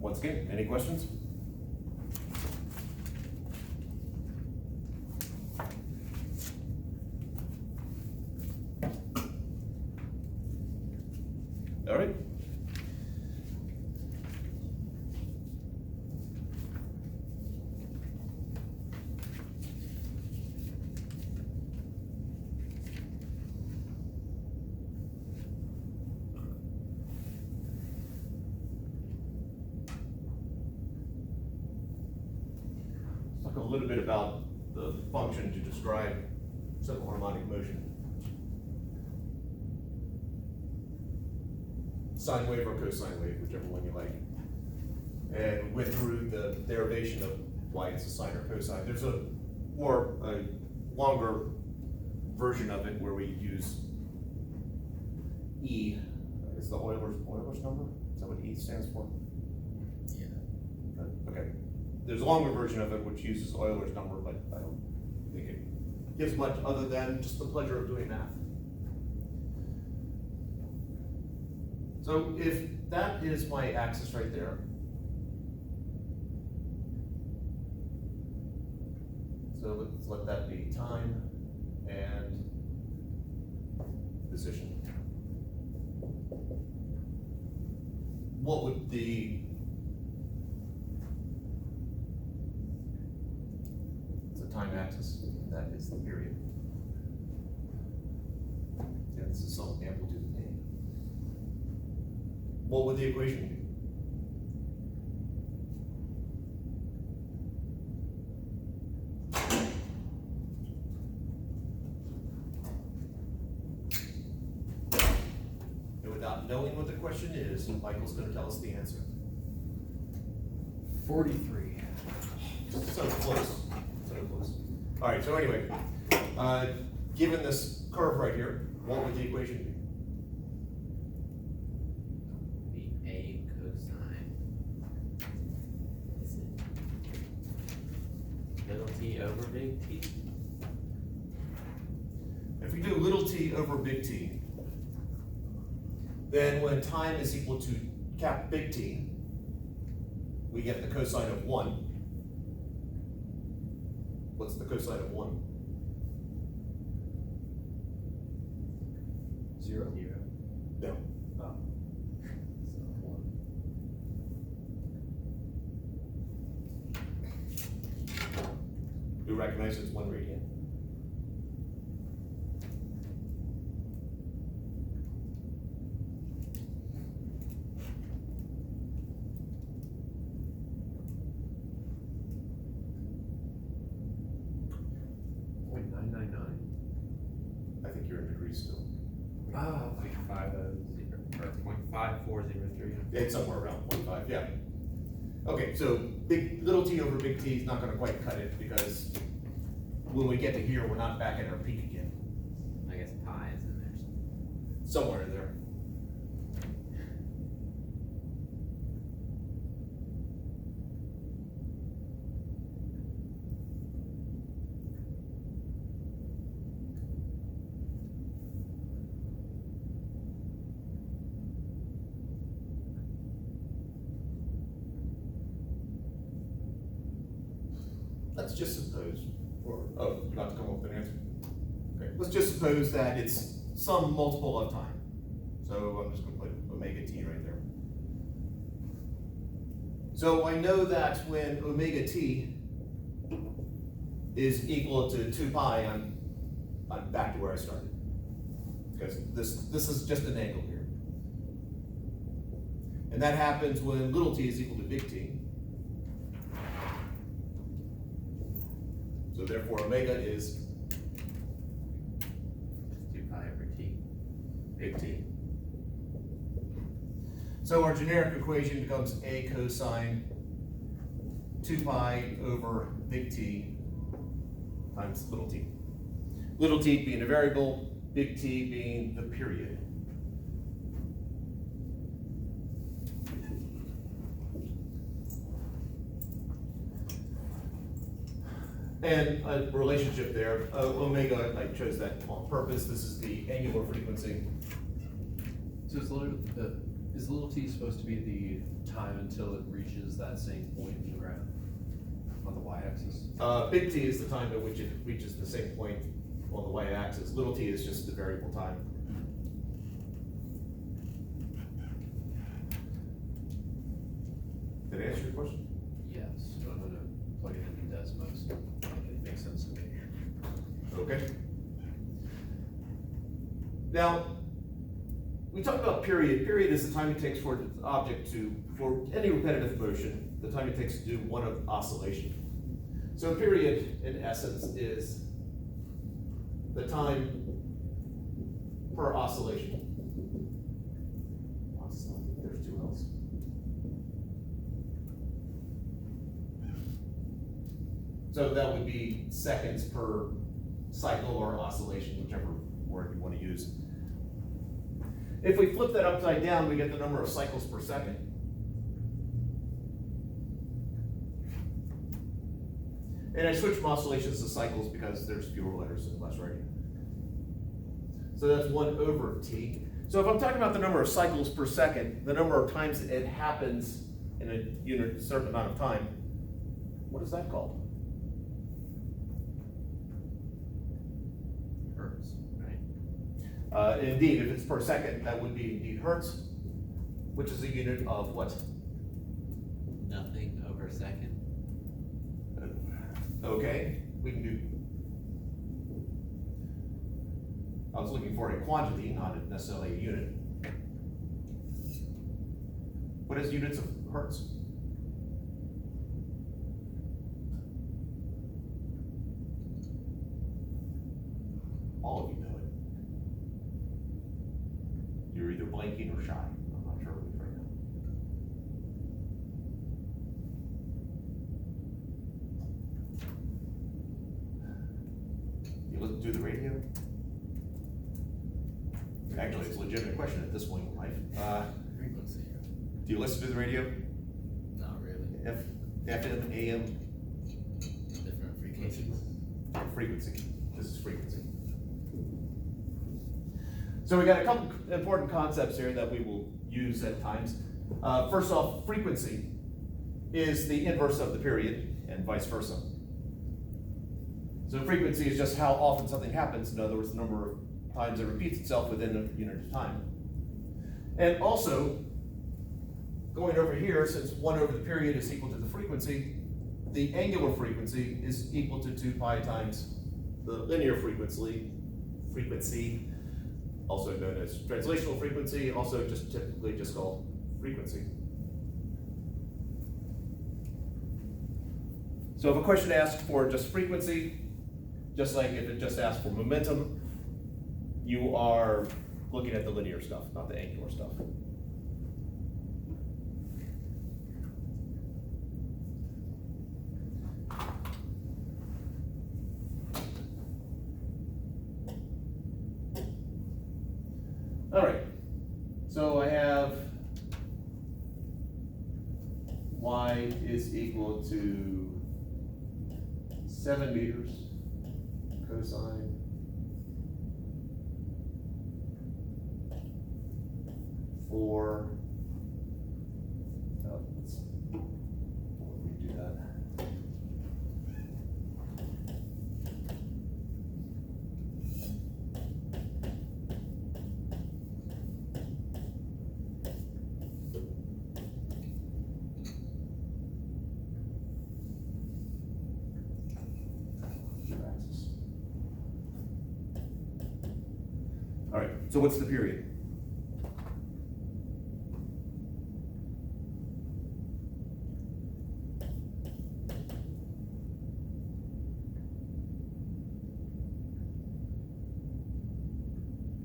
Once again, any questions? All right. Talk a little bit about the function to describe simple harmonic motion. Sine wave or cosine wave, whichever one you like. And went through the derivation of why it's a sine or cosine. There's a longer version of it where we use E. Is the Euler's number? Is that what E stands for? Yeah. Okay. There's a longer version of it which uses Euler's number, but I don't think it gives much other than just the pleasure of doing math. So if that is my axis right there, so let's let that be time and position. What would the time axis, that is the period. Yeah, this is some amplitude A. What would the equation be? And without knowing what the question is, Michael's going to tell us the answer. 43. So close. All right, so anyway, given this curve right here, what would the equation be? The A cosine. Is it little t over big T? If we do little t over big T, then when time is equal to cap big T, we get the cosine of 1. What's the cosine of 1? 0. 0. No. Oh. So 1. We recognize it's 1 radian. I think you're in degrees still. Ah, 0.500 or 0.5403. Yeah, it's somewhere around 0.5, yeah. Okay, so little t over big T is not going to quite cut it because when we get to here, we're not back at our peak again. I guess pi is in there. Somewhere in there. Let's just suppose, you're about to come up with an answer. Okay, let's just suppose that it's some multiple of time. So I'm just going to put omega t right there. So I know that when omega t is equal to 2 pi, I'm back to where I started. Because this is just an angle here. And that happens when little t is equal to big T. So therefore omega is 2 pi over T. big T. So our generic equation becomes a cosine 2 pi over big T times little t. Little t being a variable, big T being the period. And a relationship there, omega, I chose that on purpose. This is the angular frequency. So it's literally Is little t supposed to be the time until it reaches that same point in the graph on the y-axis? Big T is the time at which it reaches the same point on the y-axis. Little t is just the variable time. Did I answer your question? Yes, so I'm gonna plug it into Desmos. It makes sense to me. Okay. Now, we talked about period. Period is the time it takes for the object for any repetitive motion, the time it takes to do one of oscillation. So period, in essence, is the time per oscillation. There's two L's. So that would be seconds per cycle or oscillation, whichever word you want to use. If we flip that upside down, we get the number of cycles per second. And I switch from oscillations to cycles because there's fewer letters and less writing. So that's 1 over t. So if I'm talking about the number of cycles per second, the number of times it happens in a certain amount of time, what is that called? Hertz, right? Indeed, if it's per second, that would be indeed hertz, which is a unit of what? Nothing over a second. Okay, we can do. I was looking for a quantity, not necessarily a unit. What is units of hertz? All of you know it. You're either blanking or shy. I'm not sure which right now. You listen to the radio? Actually, it's a legitimate question at this point in life. Frequency. Do you listen to the radio? Not really. FM, AM, Different frequencies. frequency. This is frequency. So we got a couple important concepts here that we will use at times. First off, frequency is the inverse of the period and vice versa. So frequency is just how often something happens. In other words, the number of times it repeats itself within a unit of time. And also, going over here, since 1 over the period is equal to the frequency, the angular frequency is equal to 2 pi times the linear frequency, also known as translational frequency, also just typically just called frequency. So if a question asks for just frequency, just like if it just asks for momentum, you are looking at the linear stuff, not the angular stuff. All right, so I have y is equal to 7 meters cosine for, let's redo that. All right, so what's the period?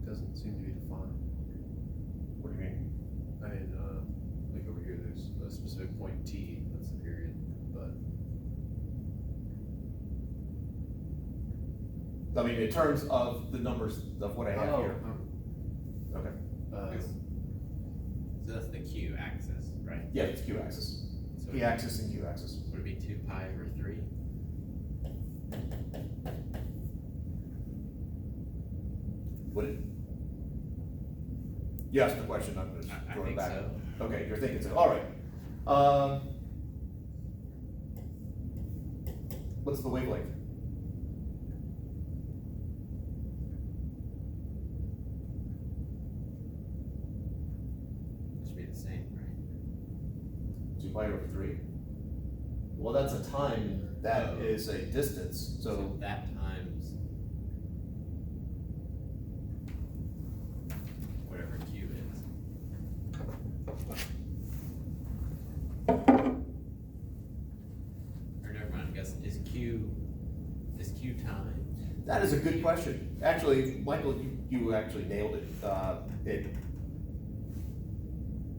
Doesn't seem to be defined. What do you mean? I mean, like over here, there's a specific point T, that's the period, but. I mean, in terms of the numbers of what I have here. Okay. So that's the Q axis, right? Yeah, it's Q axis. So P axis and Q axis. would it be 2 pi over 3? Would it? You asked the question, I'm just I throwing it think back. so. Okay, you're thinking so, all right. What's the wavelength? It should be the same, right? 2 pi over 3? Well, that's a time, that Oh. is a distance, so that times whatever Q is. Or never mind, I guess, is Q time? that is a good question. Actually, Michael, you actually nailed it.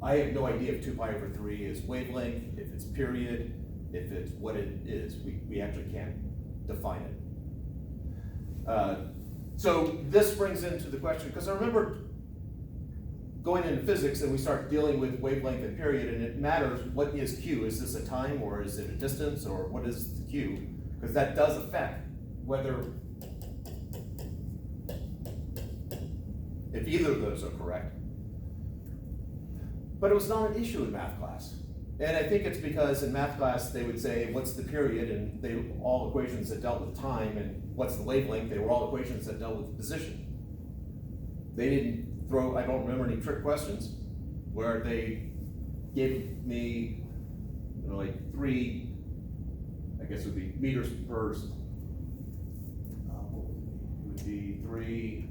I have no idea if 2 pi over 3 is wavelength, if it's period, if it's what it is. We actually can't define it. So this brings into the question, because I remember going into physics and we start dealing with wavelength and period, and it matters what is Q. Is this a time or is it a distance or what is the Q? Because that does affect whether, if either of those are correct. But it was not an issue in math class. And I think it's because in math class, they would say, what's the period? And all equations that dealt with time, and what's the wavelength? They were all equations that dealt with position. They didn't throw, I don't remember any trick questions where they gave me, like 3, I guess it would be meters per, it would be 3,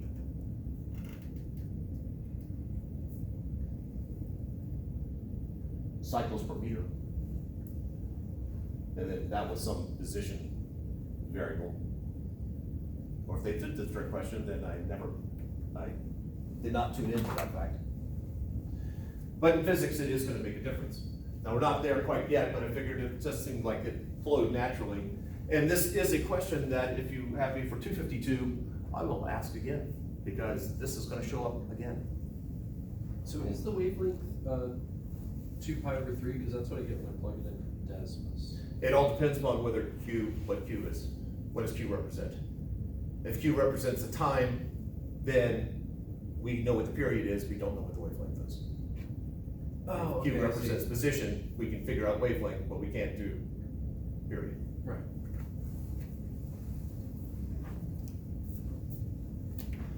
cycles per meter. And then that was some position variable. Or if they did the trick question, then I did not tune into that fact. But in physics, it is gonna make a difference. Now, we're not there quite yet, but I figured it just seemed like it flowed naturally. And this is a question that if you have me for 252, I will ask again, because this is gonna show up again. So is the wavelength, 2 pi over 3, because that's what I get when I plug it in Desmos. It all depends upon what Q is. What does Q represent? If Q represents a time, then we know what the period is, we don't know what the wavelength is. Oh, If Q okay, I represents see. position, we can figure out wavelength, but we can't do period. Right.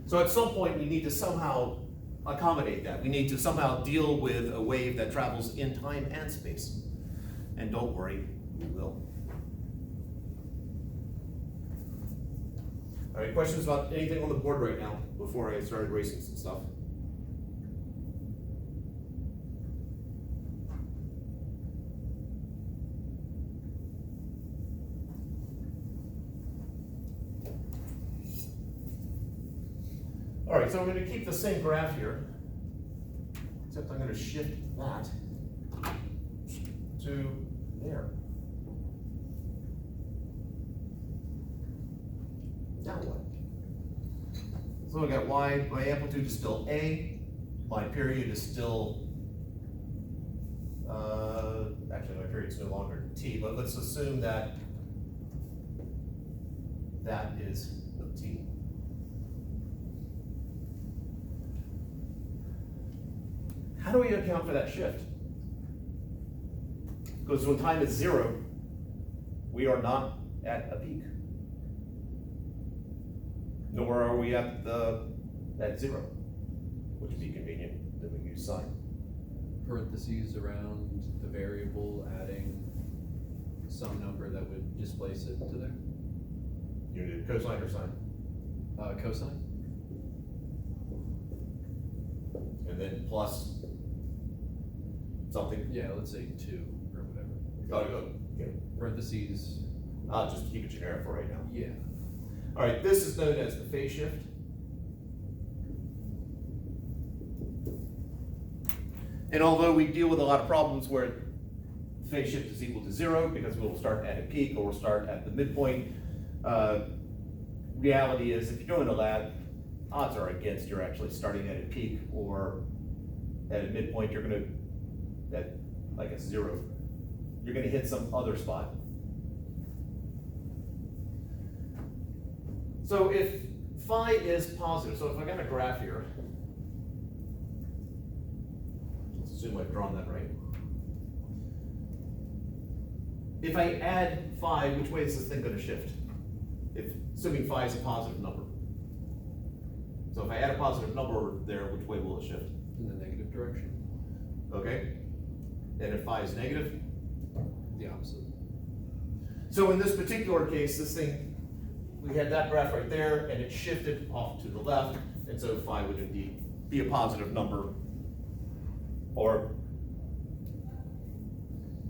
So at some point, we need to somehow accommodate that. We need to somehow deal with a wave that travels in time and space. And don't worry, we will. All right, questions about anything on the board right now before I start erasing some stuff? All right, so I'm going to keep the same graph here, except I'm going to shift that to there. Now what? So I got Y, my amplitude is still A, my period is still, actually my period's no longer T, but let's assume that that is the T. How do we account for that shift? Because when time is 0, we are not at a peak. Nor are we at 0, which would be convenient, then we use sine. Parentheses around the variable, adding some number that would displace it to there. You did cosine or sine? Cosine? And then plus something. Yeah, let's say 2 or whatever. Okay. Parentheses, I'll just keep it generic for right now. yeah. All right, this is known as the phase shift. And although we deal with a lot of problems where phase shift is equal to 0 because we'll start at a peak or we'll start at the midpoint, reality is if you're doing a lab, odds are against you're actually starting at a peak or at a midpoint. You're gonna, at like a 0, you're gonna hit some other spot. So if phi is positive, so if I got a graph here, assume I've drawn that right. If I add phi, which way is this thing gonna shift? Assuming phi is a positive number. So if I add a positive number there, which way will it shift? In the negative direction, Okay? And if phi is negative? the opposite. So in this particular case, this thing, we had that graph right there, and it shifted off to the left, and so phi would indeed be a positive number. Or,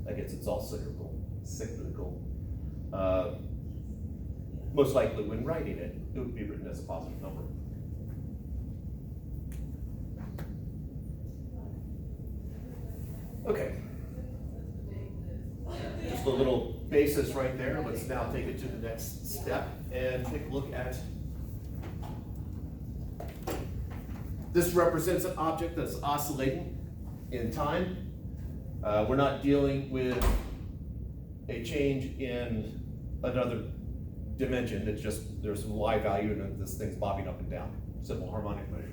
I guess it's all cyclical. Most likely when writing it, it would be written as a positive number. Okay. Just a little basis right there. Let's now take it to the next step and take a look at. This represents an object that's oscillating in time. We're not dealing with a change in another dimension. It's just there's some y value and this thing's bobbing up and down. Simple harmonic motion.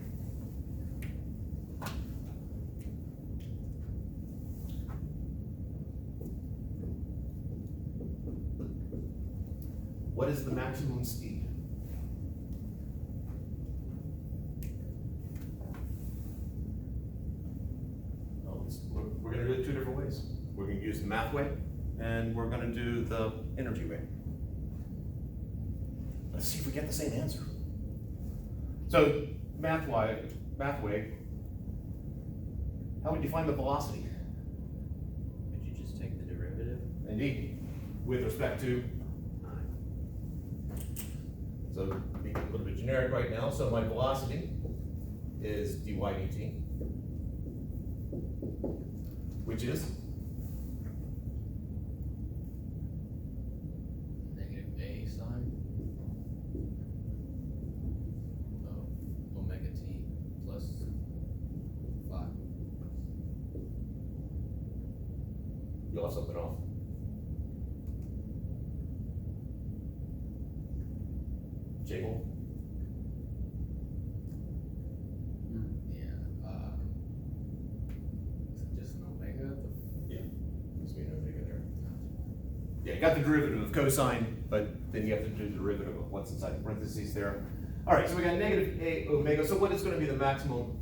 What is the maximum speed? We're going to do it two different ways. We're going to use the math way, and we're going to do the energy way. Let's see if we get the same answer. So, math way, how would you find the velocity? Would you just take the derivative? Indeed, with respect to. So, make it a little bit generic right now. So, my velocity is dy dt, which is Negative a sine of omega t plus phi. you left something off. Jable. Yeah. Is it just an omega? Yeah. Must be an omega there. Yeah, you got the derivative of cosine, but then you have to do the derivative of what's inside the parentheses there. All right, so we got negative a omega. So what is going to be the maximum?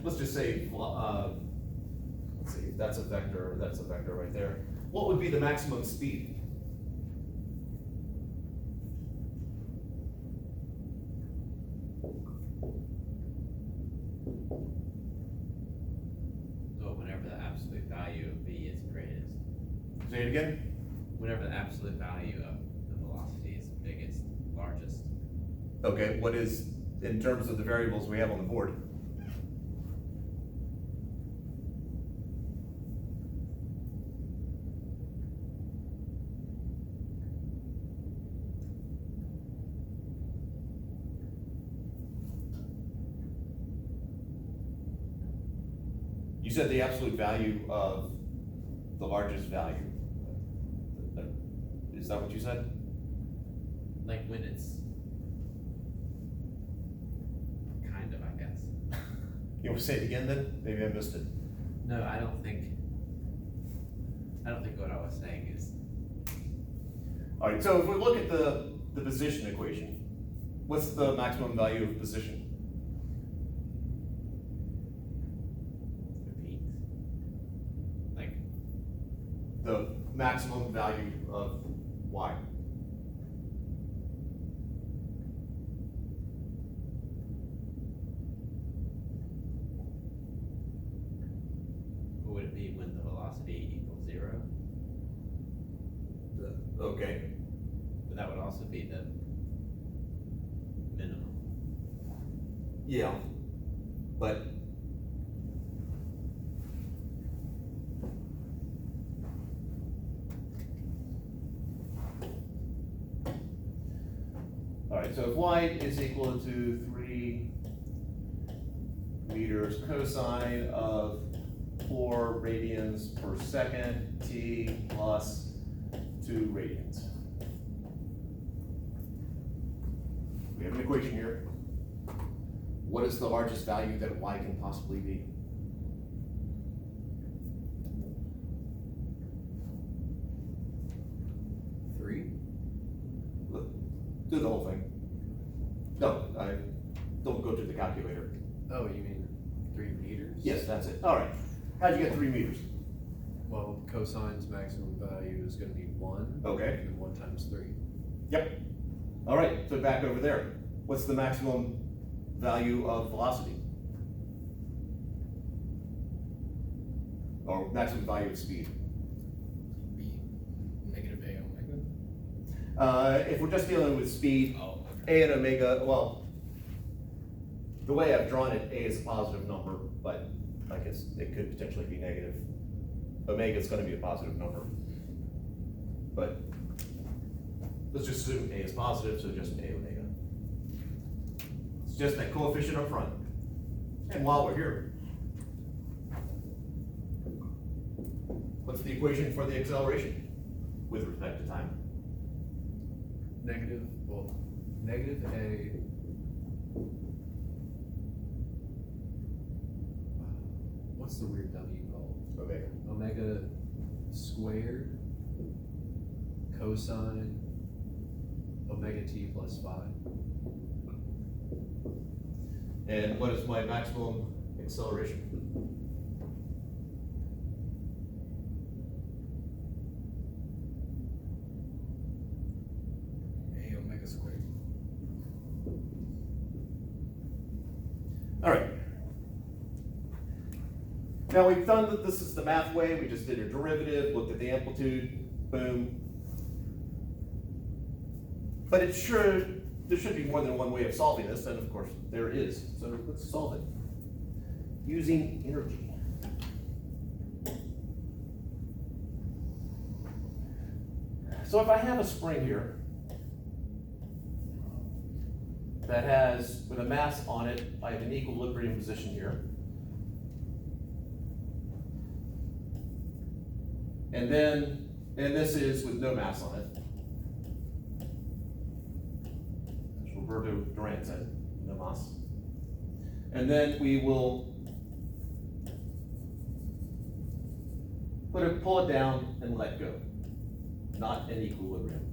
Let's just say, let's see, that's a vector right there. What would be the maximum speed? So whenever the absolute value of v is greatest, Say it again. whenever the absolute value of the velocity is biggest, largest, Okay, what is, in terms of the variables we have on the board? You said the absolute value of the largest value. Is that what you said? like when it's kind of, I guess. You want to say it again then? Maybe I missed it. No, I don't think what I was saying is All right, so if we look at the position equation, what's the maximum value of position? the peaks. Like, The maximum value of y. what would it be when the velocity equals 0? Okay, But that would also be the minimum. yeah, but all right, so if y is equal to 3 meters cosine of 4 radians per second, t plus 2 radians. We have an equation here. What is the largest value that y can possibly be? No, I don't go to the calculator. Oh, you mean 3 meters? Yes, that's it. All right. How'd you get 3 meters? Well, cosine's maximum value is gonna be 1. Okay. And 1 times 3. Yep. All right, so back over there. What's the maximum value of velocity? Or maximum value of speed? Be negative A omega. If we're just dealing with speed, Oh, A and omega, well, the way I've drawn it, A is a positive number, but I guess it could potentially be negative. Omega is gonna be a positive number. But let's just assume A is positive, so just A omega. It's just that coefficient up front. And while we're here, what's the equation for the acceleration with respect to time? Negative A. What's the weird W called? Omega. Omega squared cosine omega t plus 5. And what is my maximum acceleration? A omega squared. All right. Now we've done that. This is the math way. We just did a derivative, looked at the amplitude, boom. But there should be more than one way of solving this, and of course there is. So let's solve it using energy. So if I have a spring here that has, with a mass on it, I have an equilibrium position here. And this is with no mass on it. As Roberto Duran said, no mass. And then we will pull it down and let go. Not in equilibrium.